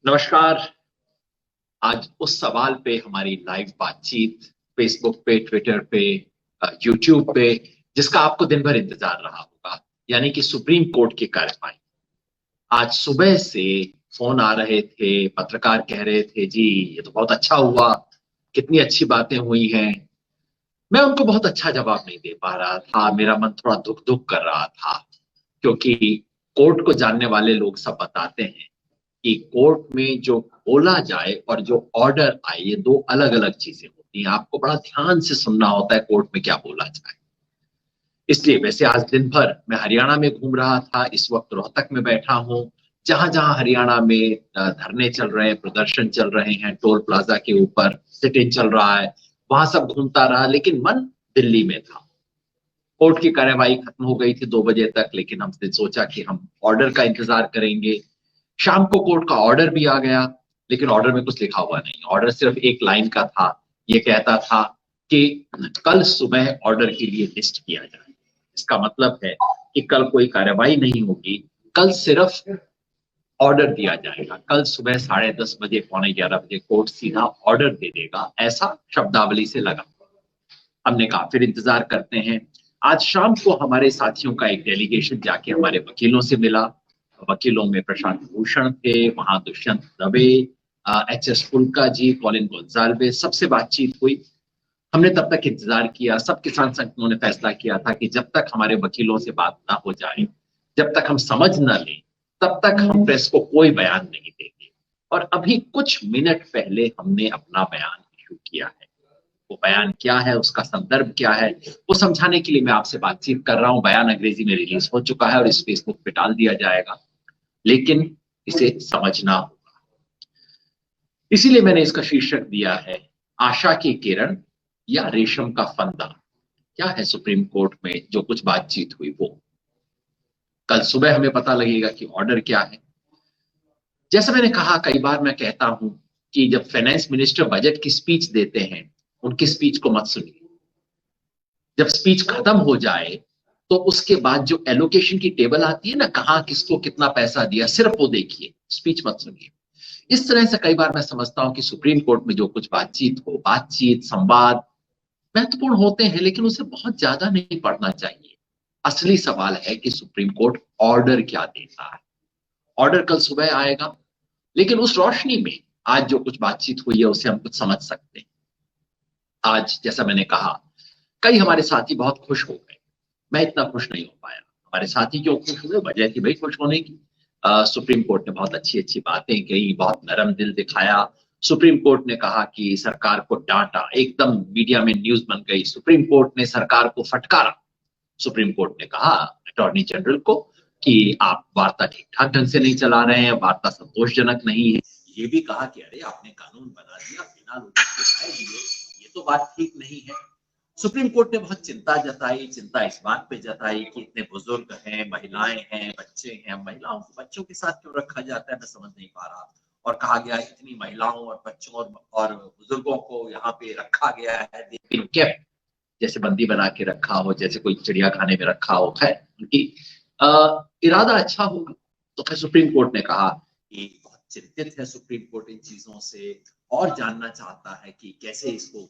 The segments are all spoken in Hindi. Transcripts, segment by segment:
नमस्कार। आज उस सवाल पे हमारी लाइव बातचीत फेसबुक पे, ट्विटर पे, यूट्यूब पे, जिसका आपको दिन भर इंतजार रहा होगा, यानी कि सुप्रीम कोर्ट की कार्यवाही। आज सुबह से फोन आ रहे थे, पत्रकार कह रहे थे जी ये तो बहुत अच्छा हुआ, कितनी अच्छी बातें हुई हैं। मैं उनको बहुत अच्छा जवाब नहीं दे पा रहा था, मेरा मन थोड़ा दुख दुख कर रहा था, क्योंकि कोर्ट को जानने वाले लोग सब बताते हैं कि कोर्ट में जो बोला जाए और जो ऑर्डर आए, ये दो अलग अलग चीजें होती हैं। आपको बड़ा ध्यान से सुनना होता है कोर्ट में क्या बोला जाए। इसलिए वैसे आज दिन भर मैं हरियाणा में घूम रहा था, इस वक्त रोहतक में बैठा हूं। जहां जहां हरियाणा में धरने चल रहे हैं, प्रदर्शन चल रहे हैं, टोल प्लाजा के ऊपर सिट इन चल रहा है, वहां सब घूमता रहा, लेकिन मन दिल्ली में था। कोर्ट की कार्यवाही खत्म हो गई थी 2 बजे तक, लेकिन हमने सोचा कि हम ऑर्डर का इंतजार करेंगे। शाम को कोर्ट का ऑर्डर भी आ गया, लेकिन ऑर्डर में कुछ लिखा हुआ नहीं। ऑर्डर सिर्फ एक लाइन का था। ये कहता था कि कल सुबह ऑर्डर के लिए लिस्ट किया जाए। इसका मतलब है कि कल कोई कार्यवाही नहीं होगी, कल सिर्फ ऑर्डर दिया जाएगा। कल सुबह 10:30 बजे, 11:45 बजे कोर्ट सीधा ऑर्डर दे देगा, ऐसा शब्दावली से लगा। हमने कहा फिर इंतजार करते हैं। आज शाम को हमारे साथियों का एक डेलीगेशन जाके हमारे वकीलों से मिला। वकीलों में प्रशांत भूषण थे, वहां दुष्यंत दवे, एच.एस. फुल्का जी, कॉलिन गोंजाल्वेज, सबसे बातचीत हुई। हमने तब तक इंतजार किया। सब किसान संगठनों ने फैसला किया था कि जब तक हमारे वकीलों से बात ना हो जाए, जब तक हम समझ न लें, तब तक हम प्रेस को कोई बयान नहीं देंगे। और अभी कुछ मिनट पहले हमने अपना बयान इशू किया है। वो बयान क्या है, उसका संदर्भ क्या है, वो समझाने के लिए मैं आपसे बातचीत कर रहा हूं। बयान अंग्रेजी में रिलीज हो चुका है और इस फेसबुक पे डाल दिया जाएगा, लेकिन इसे समझना होगा। इसीलिए मैंने इसका शीर्षक दिया है आशा की किरण या रेशम का फंदा। क्या है सुप्रीम कोर्ट में जो कुछ बातचीत हुई वो कल सुबह हमें पता लगेगा कि ऑर्डर क्या है। जैसे मैंने कहा, कई बार मैं कहता हूं कि जब फाइनेंस मिनिस्टर बजट की स्पीच देते हैं, उनकी स्पीच को मत सुनिए। जब स्पीच खत्म हो जाए तो उसके बाद जो एलोकेशन की टेबल आती है ना, कहाँ किसको कितना पैसा दिया, सिर्फ वो देखिए, स्पीच मत सुनिए। इस तरह से कई बार मैं समझता हूं कि सुप्रीम कोर्ट में जो कुछ बातचीत संवाद महत्वपूर्ण होते हैं, लेकिन उसे बहुत ज्यादा नहीं पढ़ना चाहिए। असली सवाल है कि सुप्रीम कोर्ट ऑर्डर क्या देता है। ऑर्डर कल सुबह आएगा, लेकिन उस रोशनी में आज जो कुछ बातचीत हुई है उसे हम कुछ समझ सकते हैं। आज जैसा मैंने कहा, कई हमारे साथी बहुत खुश हो गए। मैं इतना खुश नहीं हो पाया। हमारे साथी क्यों खुश हुए, वजह थी भाई खुश होने की। सुप्रीम कोर्ट ने बहुत अच्छी अच्छी बातें कही, बहुत नरम दिल दिखाया। सुप्रीम कोर्ट ने कहा कि सरकार को डांटा, एकदम मीडिया में न्यूज बन गई। सुप्रीम कोर्ट ने सरकार को फटकारा। सुप्रीम कोर्ट ने कहा अटॉर्नी जनरल को कि आप वार्ता ठीक ठाक ढंग से नहीं चला रहे हैं, वार्ता संतोषजनक नहीं है। ये भी कहा कि अरे आपने कानून बना दिया बिना लोगों को राय दिए, ये तो बात ठीक नहीं है। सुप्रीम कोर्ट ने बहुत चिंता जताई। चिंता इस बात पे जताई कि इतने बुजुर्ग हैं, महिलाएं हैं, बच्चे हैं। महिलाओं को बच्चों के साथ क्यों रखा जाता है, मैं समझ नहीं पा रहा। और कहा गया इतनी महिलाओं और बच्चों और बुजुर्गों को यहाँ पे रखा गया है, केप्ट, जैसे बंदी बना के रखा हो, जैसे कोई चिड़िया खाने में रखा हो। है उनकी इरादा अच्छा होगा। तो फिर सुप्रीम कोर्ट ने कहा कि बहुत चिंतित है सुप्रीम कोर्ट इन चीजों से, और जानना चाहता है कि कैसे इसको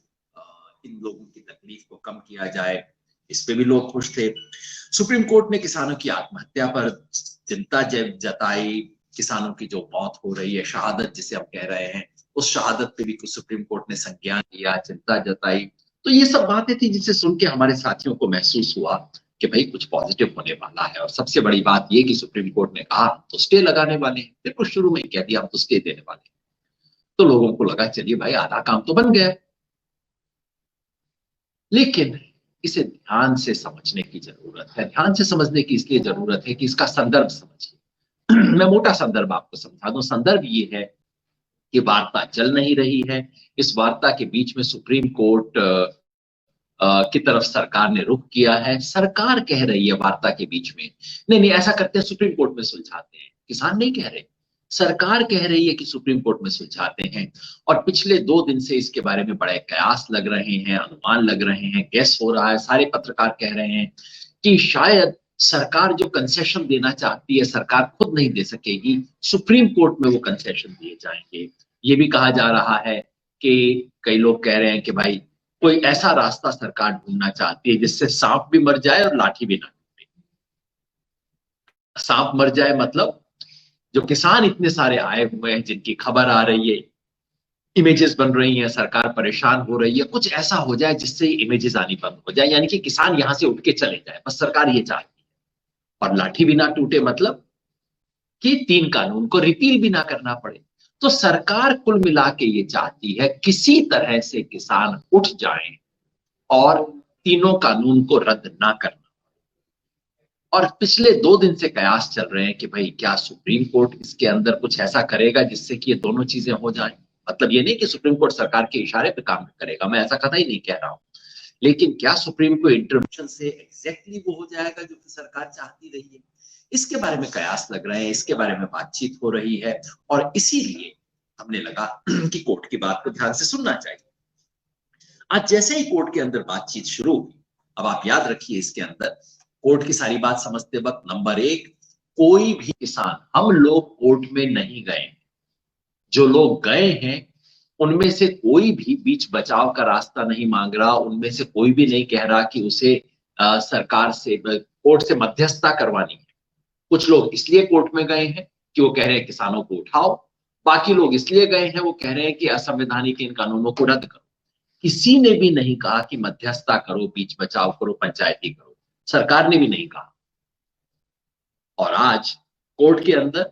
इन लोगों की तकलीफ को कम किया जाए। इस पे भी लोग खुश थे। सुप्रीम कोर्ट ने किसानों की आत्महत्या पर चिंता जताई। किसानों की जो मौत हो रही है, शहादत जिसे हम कह रहे हैं, उस शहादत पे भी कुछ सुप्रीम कोर्ट ने संज्ञान लिया, चिंता जताई। तो ये सब बातें थी जिसे सुन के हमारे साथियों को महसूस हुआ कि भाई कुछ पॉजिटिव होने वाला है। और सबसे बड़ी बात ये कि सुप्रीम कोर्ट ने कहा तो स्टे लगाने वाले हैं। बिल्कुल शुरू में कह दिया हम तो स्टे देने वाले हैं। तो लोगों को लगा चलिए भाई आधा काम तो बन गया। लेकिन इसे ध्यान से समझने की जरूरत है। ध्यान से समझने की इसलिए जरूरत है कि इसका संदर्भ समझिए। मैं मोटा संदर्भ आपको समझा दूं। संदर्भ ये है कि वार्ता चल नहीं रही है। इस वार्ता के बीच में सुप्रीम कोर्ट की तरफ सरकार ने रुख किया है। सरकार कह रही है वार्ता के बीच में, नहीं नहीं ऐसा करते हैं सुप्रीम कोर्ट में सुलझाते हैं। किसान नहीं कह रहे, सरकार कह रही है कि सुप्रीम कोर्ट में सुलझाते हैं। और पिछले 2 दिन से इसके बारे में बड़े कयास लग रहे हैं, अनुमान लग रहे हैं, गैस हो रहा है। सारे पत्रकार कह रहे हैं कि शायद सरकार जो कंसेशन देना चाहती है सरकार खुद नहीं दे सकेगी, सुप्रीम कोर्ट में वो कंसेशन दिए जाएंगे। ये भी कहा जा रहा है कि कई लोग कह रहे हैं कि भाई कोई ऐसा रास्ता सरकार ढूंढना चाहती है जिससे सांप भी मर जाए और लाठी भी ना टूटे। सांप मर जाए मतलब जो किसान इतने सारे आए हुए हैं, जिनकी खबर आ रही है, इमेजेस बन रही हैं, सरकार परेशान हो रही है, कुछ ऐसा हो जाए जिससे इमेजेस आनी बंद हो जाए, यानी कि किसान यहां से उठ के चले जाए, बस सरकार ये चाहती है। और लाठी भी ना टूटे मतलब कि 3 कानून को रिपील भी ना करना पड़े। तो सरकार कुल मिला के ये चाहती है किसी तरह से किसान उठ जाएं और तीनों कानून को रद्द ना करना। और पिछले 2 दिन से कयास चल रहे हैं कि भाई क्या सुप्रीम कोर्ट इसके अंदर कुछ ऐसा करेगा जिससे कि ये दोनों चीजें हो जाएं। मतलब ये नहीं कि सुप्रीम कोर्ट सरकार के इशारे पे काम करेगा, मैं ऐसा कतई नहीं कह रहा हूं, लेकिन क्या सुप्रीम कोर्ट इंटरवेंशन से एग्जैक्टली वो हो जाएगा जो कि सरकार चाहती रही है? इसके बारे में कयास लग रहे हैं, इसके बारे में बातचीत हो रही है, और इसीलिए हमने लगा कि कोर्ट की बात को ध्यान से सुनना चाहिए। आज जैसे ही कोर्ट के अंदर बातचीत शुरू हुई, अब आप याद रखिए इसके अंदर कोर्ट की सारी बात समझते वक्त नंबर 1, कोई भी किसान, हम लोग कोर्ट में नहीं गए, जो लोग गए हैं उनमें से कोई भी बीच बचाव का रास्ता नहीं मांग रहा, उनमें से कोई भी नहीं कह रहा कि उसे सरकार से कोर्ट से मध्यस्थता करवानी है। कुछ लोग इसलिए कोर्ट में गए हैं कि वो कह रहे हैं किसानों को उठाओ, बाकी लोग इसलिए गए हैं वो कह रहे हैं कि असंवैधानिक इन कानूनों को रद्द करो। किसी ने भी नहीं कहा कि मध्यस्थता करो, बीच बचाव करो, पंचायती करो, सरकार ने भी नहीं कहा। और आज कोर्ट के अंदर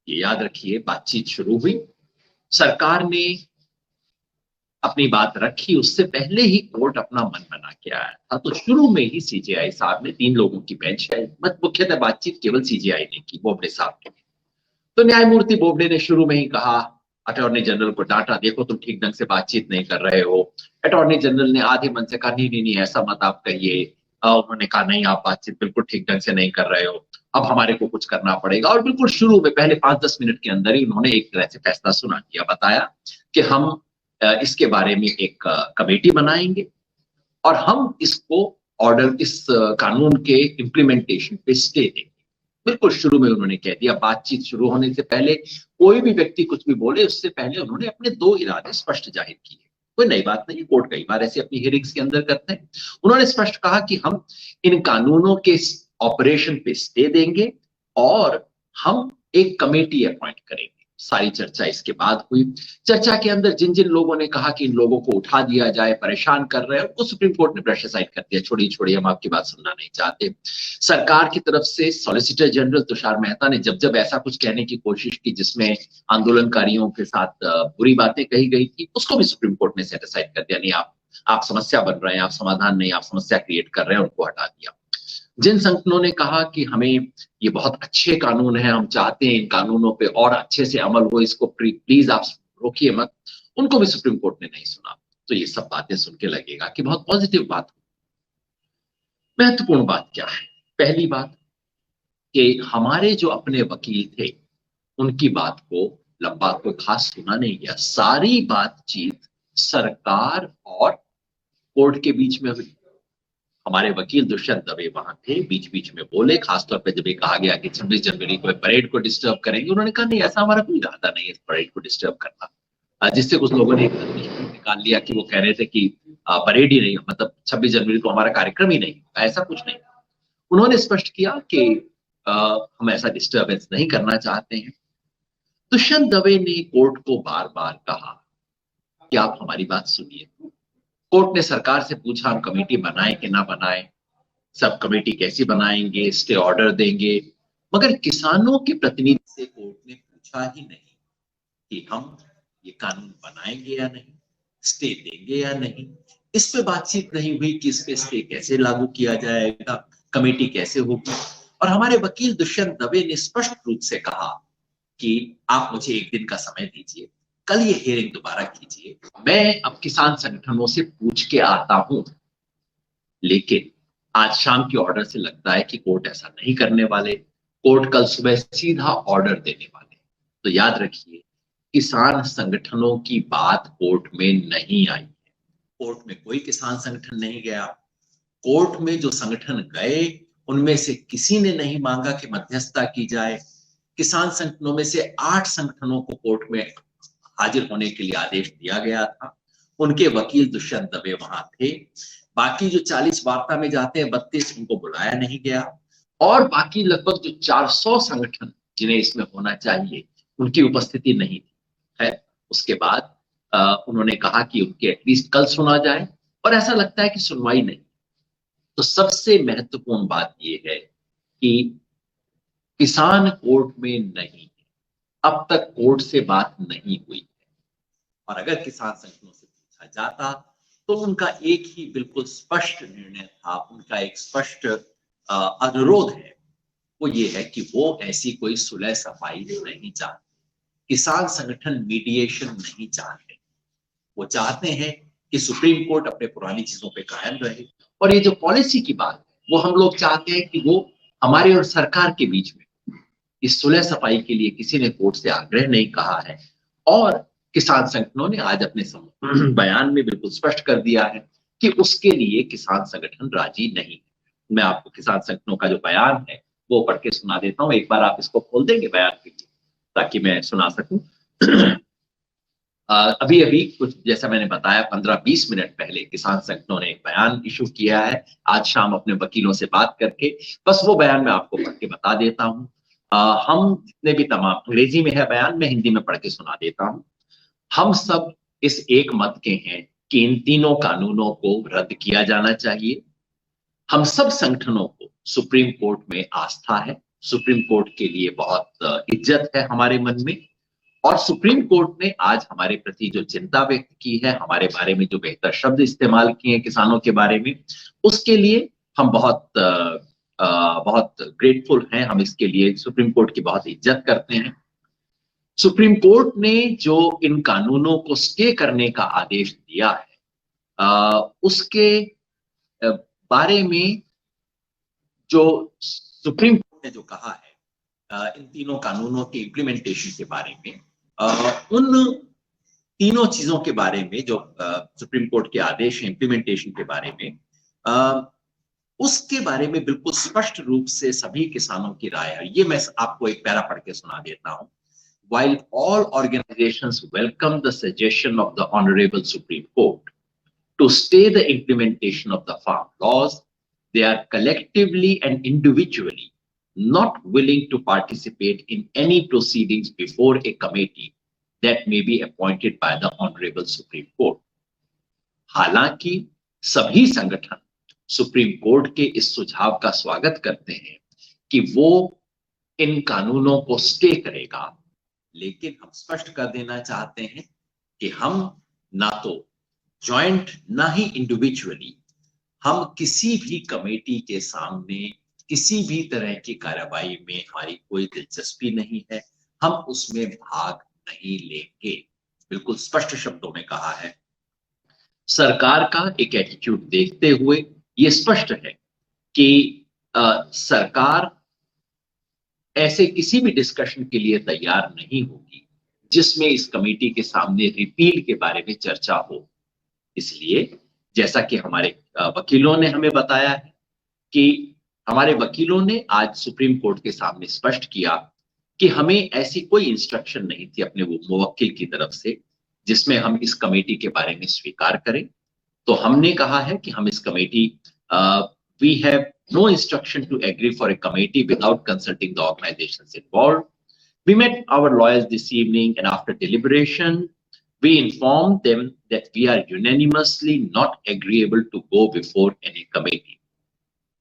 ये याद रखिए बातचीत शुरू हुई, सरकार ने अपनी बात रखी, उससे पहले ही कोर्ट अपना मन बना के आया था। तो शुरू में ही सीजेआई साहब ने, 3 लोगों की बेंच है, मुख्यतः बातचीत केवल सीजेआई ने की, बोबडे साहब ने। तो न्यायमूर्ति बोबडे ने शुरू में ही कहा, अटॉर्नी जनरल को डांटा, देखो तुम ठीक ढंग से बातचीत नहीं कर रहे हो। अटॉर्नी जनरल ने आधे मन से कहा नहीं नहीं नहीं ऐसा मत आप कहिए। उन्होंने कहा नहीं आप बातचीत बिल्कुल ठीक ढंग से नहीं कर रहे हो, अब हमारे को कुछ करना पड़ेगा। और बिल्कुल शुरू में पहले 5-10 मिनट के अंदर ही उन्होंने एक तरह से फैसला सुना दिया, बताया कि हम इसके बारे में एक कमेटी बनाएंगे और हम इसको ऑर्डर, इस कानून के इम्प्लीमेंटेशन पे स्टे देंगे। बिल्कुल शुरू में उन्होंने कह दिया, बातचीत शुरू होने से पहले कोई भी व्यक्ति कुछ भी बोले उससे पहले उन्होंने अपने 2 इरादे स्पष्ट जाहिर किए। कोई नई बात नहीं, कोर्ट कई बार ऐसे अपनी हियरिंग्स के अंदर करते हैं। उन्होंने स्पष्ट कहा कि हम इन कानूनों के ऑपरेशन पे स्टे देंगे और हम एक कमेटी अपॉइंट करेंगे। सारी चर्चा इसके बाद हुई। चर्चा के अंदर जिन जिन लोगों ने कहा कि इन लोगों को उठा दिया जाए, परेशान कर रहे हैं, उनको सुप्रीम कोर्ट ने ब्रश असाइड कर दिया, छोड़िए छोड़िए हम आपकी बात सुनना नहीं चाहते। सरकार की तरफ से सॉलिसिटर जनरल तुषार मेहता ने जब जब ऐसा कुछ कहने की कोशिश की जिसमें आंदोलनकारियों के साथ बुरी बातें कही गई थी, उसको भी सुप्रीम कोर्ट ने सेट असाइड कर दिया, नहीं आप समस्या बन रहे हैं, आप समाधान नहीं, आप समस्या क्रिएट कर रहे हैं, उनको हटा दिया। जिन संगठनों ने कहा कि हमें ये बहुत अच्छे कानून है, हम चाहते हैं इन कानूनों पे और अच्छे से अमल हो, इसको प्लीज आप रोकिए मत, उनको भी सुप्रीम कोर्ट ने नहीं सुना। तो ये सब बातें सुन के लगेगा कि बहुत पॉजिटिव बात। महत्वपूर्ण बात क्या है? पहली बात कि हमारे जो अपने वकील थे उनकी बात को लंबा कोई खास सुना नहीं गया, सारी बातचीत सरकार और कोर्ट के बीच में हुई। हमारे वकील दुष्यंत दवे वहां थे, बीच बीच में बोले, खासतौर पे जब ये कहा गया कि 26 जनवरी को परेड को डिस्टर्ब करेंगे, उन्होंने कहा नहीं ऐसा हमारा कोई इरादा नहीं है परेड को डिस्टर्ब करना। जिससे कुछ लोगों ने निकाल लिया कि वो कह रहे थे कि परेड ही नहीं, मतलब 26 जनवरी को हमारा कार्यक्रम ही नहीं, ऐसा कुछ नहीं। उन्होंने स्पष्ट किया कि हम ऐसा डिस्टर्बेंस नहीं करना चाहते हैं। दुष्यंत दवे ने कोर्ट को बार बार कहा कि आप हमारी बात सुनिए। कोर्ट ने सरकार से पूछा हम कमेटी बनाए कि ना बनाए, सब कमेटी कैसी बनाएंगे, स्टे ऑर्डर देंगे, मगर किसानों के प्रतिनिधि से कोर्ट ने पूछा ही नहीं कि हम ये कानून बनाएंगे या नहीं, स्टे देंगे या नहीं। इस पे बातचीत नहीं हुई कि इस पे स्टे कैसे लागू किया जाएगा, कमेटी कैसे होगी। और हमारे वकील दुष्यंत दवे ने स्पष्ट रूप से कहा कि आप मुझे 1 दिन का समय दीजिए, कल ये हियरिंग दोबारा कीजिए, मैं अब किसान संगठनों से पूछ के आता हूं। लेकिन आज शाम के ऑर्डर से लगता है कि कोर्ट ऐसा नहीं करने वाले, कोर्ट कल सुबह सीधा ऑर्डर देने वाले। तो याद रखिए किसान संगठनों की बात कोर्ट में नहीं आई है, कोर्ट में कोई किसान संगठन नहीं गया। कोर्ट में जो संगठन गए उनमें से किसी ने नहीं मांगा कि मध्यस्थता की जाए। किसान संगठनों में से 8 संगठनों को कोर्ट में हाजिर होने के लिए आदेश दिया गया था। उनके वकील दुष्यंत दवे वहां थे। बाकी जो 40 वार्ता में जाते हैं 32 उनको बुलाया नहीं गया, और बाकी लगभग जो 400 संगठन जिन्हें इसमें होना चाहिए उनकी उपस्थिति नहीं थी। है उसके बाद उन्होंने कहा कि उनके एटलीस्ट कल सुना जाए, और ऐसा लगता है कि सुनवाई नहीं। तो सबसे महत्वपूर्ण बात यह है कि किसान कोर्ट में नहीं है, अब तक कोर्ट से बात नहीं हुई है। और अगर किसान संगठनों से पूछा जाता तो उनका एक ही बिल्कुल स्पष्ट निर्णय था, उनका एक स्पष्ट अनुरोध है, वो ये है कि वो ऐसी कोई सुलह सफाई नहीं चाहते। किसान संगठन मीडिएशन नहीं चाहते, वो चाहते हैं कि सुप्रीम कोर्ट अपने पुरानी चीजों पे कायम रहे। और ये जो पॉलिसी की बात है वो हम लोग चाहते हैं कि वो हमारे और सरकार के बीच में इस सुलह सफाई के लिए किसी ने कोर्ट से आग्रह नहीं कहा है। और किसान संगठनों ने आज अपने बयान में बिल्कुल स्पष्ट कर दिया है कि उसके लिए किसान संगठन राजी नहीं है। मैं आपको किसान संगठनों का जो बयान है वो पढ़ के सुना देता हूं। एक बार आप इसको खोल देंगे बयान के लिए ताकि मैं सुना सकूं। अभी अभी कुछ जैसा मैंने बताया 15-20 मिनट पहले किसान संगठनों ने एक बयान इशू किया है, आज शाम अपने वकीलों से बात करके। बस वो बयान मैं आपको पढ़ के बता देता हूं। हम जितने भी तमाम, अंग्रेजी में है बयान, मैं हिंदी में पढ़ के सुना देता हूं। हम सब इस एक मत के हैं कि इन तीनों कानूनों को रद्द किया जाना चाहिए। हम सब संगठनों को सुप्रीम कोर्ट में आस्था है, सुप्रीम कोर्ट के लिए बहुत इज्जत है हमारे मन में, और सुप्रीम कोर्ट ने आज हमारे प्रति जो चिंता व्यक्त की है, हमारे बारे में जो बेहतर शब्द इस्तेमाल किए हैं किसानों के बारे में, उसके लिए हम बहुत ग्रेटफुल हैं। हम इसके लिए सुप्रीम कोर्ट की बहुत इज्जत करते हैं। सुप्रीम कोर्ट ने जो इन कानूनों को स्टे करने का आदेश दिया है, उसके बारे में जो सुप्रीम कोर्ट ने जो कहा है इन तीनों कानूनों के इम्प्लीमेंटेशन के बारे में, उन तीनों चीजों के बारे में जो सुप्रीम कोर्ट के आदेश है इम्प्लीमेंटेशन के बारे में, उसके बारे में बिल्कुल स्पष्ट रूप से सभी किसानों की राय है। ये मैं आपको एक पैरा पढ़ के सुना देता हूं। While all organizations welcome the suggestion of the Honorable Supreme Court to stay the implementation of the farm laws, they are collectively and individually not willing to participate in any proceedings before a committee that may be appointed by the Honorable Supreme Court. हालांकि सभी संगठन सुप्रीम कोर्ट के इस सुझाव का स्वागत करते हैं कि वो इन कानूनों को स्टे करेगा, लेकिन हम स्पष्ट कर देना चाहते हैं कि हम ना तो जॉइंट ना ही इंडिविजुअली हम किसी भी कमेटी के सामने किसी भी तरह की कार्रवाई में हमारी कोई दिलचस्पी नहीं है, हम उसमें भाग नहीं लेंगे। बिल्कुल स्पष्ट शब्दों में कहा है। सरकार का एक एटीट्यूड देखते हुए ये स्पष्ट है कि सरकार ऐसे किसी भी डिस्कशन के लिए तैयार नहीं होगी जिसमें इस कमेटी के सामने रिपील के बारे में चर्चा हो। इसलिए जैसा कि हमारे वकीलों ने हमें बताया है कि हमारे वकीलों ने आज सुप्रीम कोर्ट के सामने स्पष्ट किया कि हमें ऐसी कोई इंस्ट्रक्शन नहीं थी अपने वो मुवक्किल की तरफ से जिसमें हम इस कमेटी के बारे में स्वीकार करें। तो हमने कहा है कि हम इस committee we have no instruction to agree for a committee without consulting the organizations involved. We met our lawyers this evening and after deliberation, we informed them that we are unanimously not agreeable to go before any committee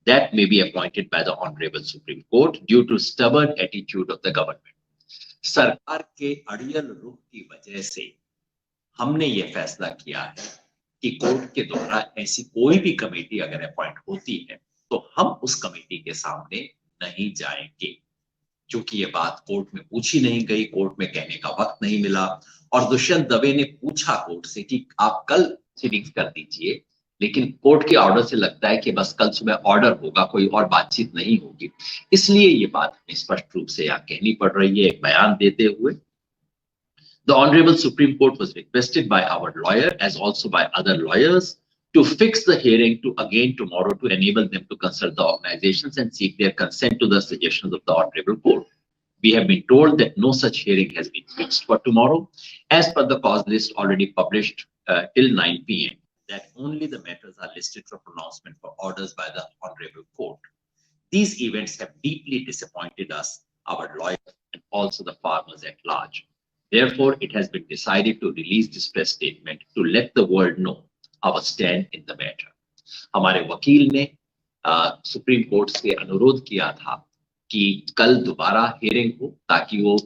that may be appointed by the Honorable Supreme Court due to stubborn attitude of the government. सरकार के अड़ियल रुख की वजह से हमने ये फैसला किया है कि कोर्ट के द्वारा ऐसी कोई भी कमेटी अगर अपॉइंट होती है तो हम उस कमेटी के सामने नहीं जाएंगे। क्योंकि ये बात कोर्ट में पूछी नहीं गई, कोर्ट में कहने का वक्त नहीं मिला, और दुष्यंत दवे ने पूछा कोर्ट से कि आप कल सीटिंग कर दीजिए, लेकिन कोर्ट के ऑर्डर से लगता है कि बस कल सुबह ऑर्डर होगा, कोई और बातचीत नहीं होगी। इसलिए ये बात हमें स्पष्ट रूप से यहाँ कहनी पड़ रही है एक बयान देते हुए। The Honorable Supreme Court was requested by our lawyer as also by other lawyers to fix the hearing to again tomorrow to enable them to consult the organizations and seek their consent to the suggestions of the Honorable Court. We have been told that no such hearing has been fixed for tomorrow, as per the cause list already published till 9 p.m. that only the matters are listed for pronouncement for orders by the Honorable Court. These events have deeply disappointed us, our lawyers, and also the farmers at large. Therefore, it has been decided to release this press statement to let the world know our stand in the matter. हमारे वकील ने सुप्रीम कोर्ट से अनुरोध किया था कि कल दोबारा हियरिंग हो ताकि वो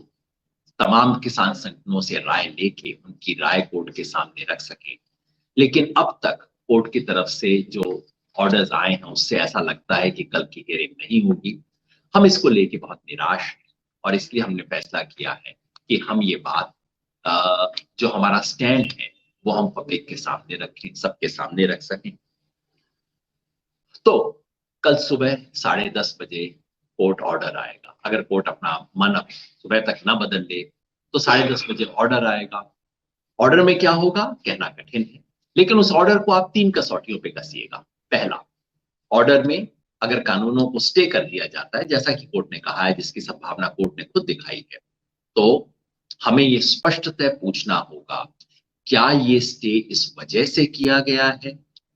तमाम किसान संगठनों से राय लेके उनकी राय कोर्ट के सामने रख सके। लेकिन अब तक कोर्ट की तरफ से जो ऑर्डर्स आए हैं उससे ऐसा लगता है कि कल की हियरिंग नहीं होगी। हम इसको लेके बहुत निराश हैं और इसलिए हमने फैसला किया है कि हम ये बात जो हमारा स्टैंड है वो हम पब्लिक के सामने रखें, सबके सामने रख सकें। तो कल सुबह 10:30 बजे कोर्ट ऑर्डर आएगा। अगर कोर्ट अपना मन अब सुबह तक ना बदल ले तो 10:30 बजे ऑर्डर आएगा। ऑर्डर में क्या होगा कहना कठिन है, लेकिन उस ऑर्डर को आप 3 कसौटियों पे कसिएगा। पहला, ऑर्डर में अगर कानूनों को स्टे कर दिया जाता है जैसा कि कोर्ट ने कहा है, जिसकी संभावना कोर्ट ने खुद दिखाई है, तो हमें ये स्पष्टतः पूछना होगा क्या ये स्टे इस वजह से किया गया है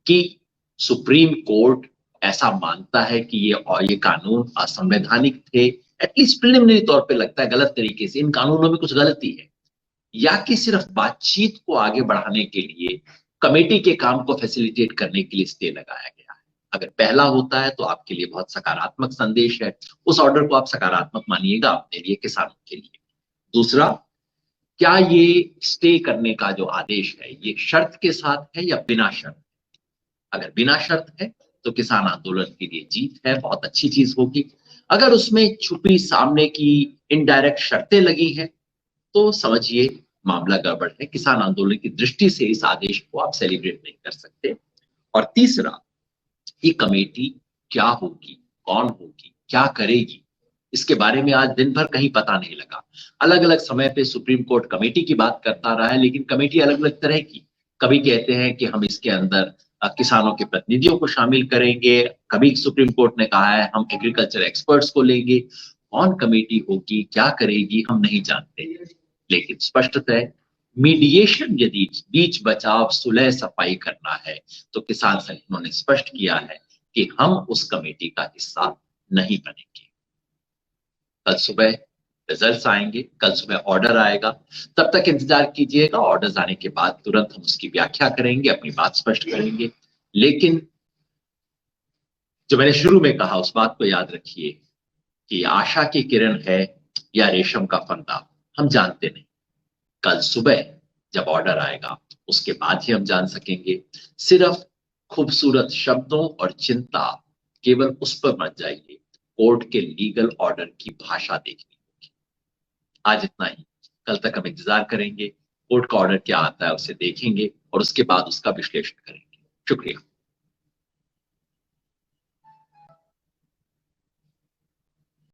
कि सुप्रीम कोर्ट ऐसा मानता है कि ये कानून असंवैधानिक थे, एटलीस्ट प्रिलिमिनरी तौर पे लगता है गलत तरीके से, इन कानूनों में कुछ गलती है, या कि सिर्फ बातचीत को आगे बढ़ाने के लिए कमेटी के काम को फैसिलिटेट करने के लिए स्टे लगाया गया है। अगर पहला होता है तो आपके लिए बहुत सकारात्मक संदेश है, उस ऑर्डर को आप सकारात्मक मानिएगा अपने लिए, किसानों के लिए। दूसरा, क्या ये स्टे करने का जो आदेश है ये शर्त के साथ है या बिना शर्त? अगर बिना शर्त है तो किसान आंदोलन के लिए जीत है, बहुत अच्छी चीज होगी। अगर उसमें छुपी सामने की इनडायरेक्ट शर्तें लगी हैं तो समझिए मामला गड़बड़ है। किसान आंदोलन की दृष्टि से इस आदेश को आप सेलिब्रेट नहीं कर सकते। और तीसरा, ये कमेटी क्या होगी, कौन होगी, क्या करेगी, इसके बारे में आज दिन भर कहीं पता नहीं लगा। अलग अलग समय पे सुप्रीम कोर्ट कमेटी की बात करता रहा है, लेकिन कमेटी अलग अलग तरह की, कभी कहते हैं कि हम इसके अंदर किसानों के प्रतिनिधियों को शामिल करेंगे, कभी सुप्रीम कोर्ट ने कहा है हम एग्रीकल्चर एक्सपर्ट्स को लेंगे। कौन कमेटी होगी, क्या करेगी, हम नहीं जानते। लेकिन स्पष्टतः मीडिएशन यदि बीच बचाव सुलह सफाई करना है तो किसान संगठनों ने स्पष्ट किया है कि हम उस कमेटी का हिस्सा नहीं बनेंगे। कल सुबह रिजल्ट्स आएंगे, कल सुबह ऑर्डर आएगा, तब तक इंतजार कीजिएगा। ऑर्डर्स आने के बाद तुरंत हम उसकी व्याख्या करेंगे, अपनी बात स्पष्ट करेंगे। लेकिन जो मैंने शुरू में कहा उस बात को याद रखिए कि आशा की किरण है या रेशम का फंदा, हम जानते नहीं। कल सुबह जब ऑर्डर आएगा उसके बाद ही हम जान सकेंगे। सिर्फ खूबसूरत शब्दों और चिंता केवल उस पर मत जाइए, कोर्ट के लीगल ऑर्डर की भाषा देखनी होगी। आज इतना ही, कल तक हम इंतजार करेंगे, कोर्ट का ऑर्डर क्या आता है उसे देखेंगे और उसके बाद उसका विश्लेषण करेंगे। शुक्रिया।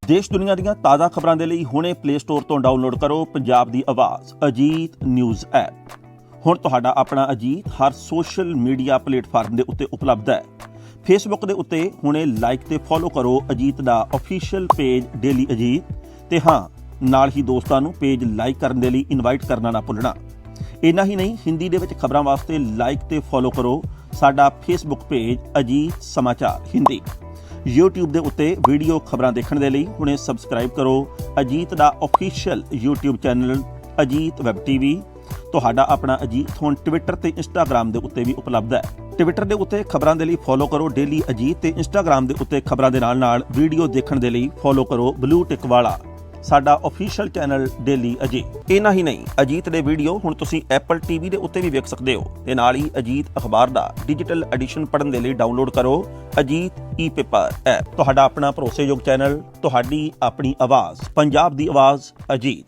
देश दुनिया ਦੀਆਂ ਤਾਜ਼ਾ ਖਬਰਾਂ ਦੇ ਲਈ ਹੁਣੇ ਪਲੇ ਸਟੋਰ ਤੋਂ ਡਾਊਨਲੋਡ ਕਰੋ ਪੰਜਾਬ ਦੀ ਆਵਾਜ਼ ਅਜੀਤ ਨਿਊਜ਼ ਐਪ। ਹੁਣ ਤੁਹਾਡਾ ਆਪਣਾ ਅਜੀਤ ਹਰ ਸੋਸ਼ਲ ਮੀਡੀਆ ਪਲੇਟਫਾਰਮ ਦੇ ਉੱਤੇ ਉਪਲਬਧ ਹੈ। ਫੇਸਬੁੱਕ ਦੇ ਉੱਤੇ ਹੁਣੇ ਲਾਈਕ ਤੇ ਫੋਲੋ ਕਰੋ ਅਜੀਤ ਦਾ ਅਫੀਸ਼ੀਅਲ ਪੇਜ ਡੇਲੀ ਅਜੀਤ ਤੇ ਹਾਂ ਨਾਲ ਹੀ ਦੋਸਤਾਂ ਨੂੰ ਪੇਜ ਲਾਈਕ ਕਰਨ ਦੇ ਲਈ ਇਨਵਾਈਟ ਕਰਨਾ ਨਾ ਭੁੱਲਣਾ। ਇੰਨਾ ਹੀ ਨਹੀਂ, ਹਿੰਦੀ ਦੇ ਵਿੱਚ ਖਬਰਾਂ ਵਾਸਤੇ ਲਾਈਕ ਤੇ ਫੋਲੋ ਕਰੋ ਸਾਡਾ ਫੇਸਬੁੱਕ ਪੇਜ ਅਜੀਤ ਸਮਾਚਾਰ ਹਿੰਦੀ। YouTube ਦੇ ਉੱਤੇ ਵੀਡੀਓ ਖਬਰਾਂ ਦੇਖਣ ਦੇ ਲਈ ਹੁਣੇ ਸਬਸਕ੍ਰਾਈਬ ਕਰੋ ਅਜੀਤ ਦਾ official YouTube channel Ajit web TV. ਤੁਹਾਡਾ ਆਪਣਾ ਅਜੀਤ ਹੁਣ ਟਵਿੱਟਰ ਤੇ ਇੰਸਟਾਗ੍ਰਾਮ ਦੇ ਉੱਤੇ ਵੀ ਉਪਲਬਧ ਹੈ। ਟਵਿੱਟਰ ਦੇ ਉੱਤੇ ਖਬਰਾਂ ਦੇ ਲਈ ਫੋਲੋ ਕਰੋ ਡੇਲੀ ਅਜੀਤ ਤੇ ਇੰਸਟਾਗ੍ਰਾਮ ਦੇ ਉੱਤੇ ਖਬਰਾਂ ਦੇ ਨਾਲ ਵੀਡੀਓ ਦੇਖਣ ਦੇ ਲਈ ਫੋਲੋ ਕਰੋ ਬਲੂ ਟਿਕ ਵਾਲਾ ਸਾਡਾ ਅਫੀਸ਼ੀਅਲ ਚੈਨਲ ਡੇਲੀ ਅਜੀਤ। ਇੰਨਾ ਹੀ ਨਹੀਂ, ਅਜੀਤ ਦੇ ਵੀਡੀਓ ਹੁਣ ਤੁਸੀਂ ਐਪਲ ਟੀਵੀ ਦੇ ਉੱਤੇ ਵੀ ਵੇਖ ਸਕਦੇ ਹੋ ਤੇ ਨਾਲ ਹੀ ਅਜੀਤ ਅਖਬਾਰ ਦਾ ਡਿਜੀਟਲ ਐਡੀਸ਼ਨ ਪੜ੍ਹਨ ਦੇ ਲਈ ਡਾਊਨਲੋਡ ਕਰੋ ਅਜੀਤ ਈ ਪੇਪਰ ਐਪ। ਤੁਹਾਡਾ ਆਪਣਾ ਭਰੋਸੇਯੋਗ ਚੈਨਲ, ਤੁਹਾਡੀ ਆਪਣੀ ਆਵਾਜ਼, ਪੰਜਾਬ ਦੀ ਆਵਾਜ਼ ਅਜੀਤ।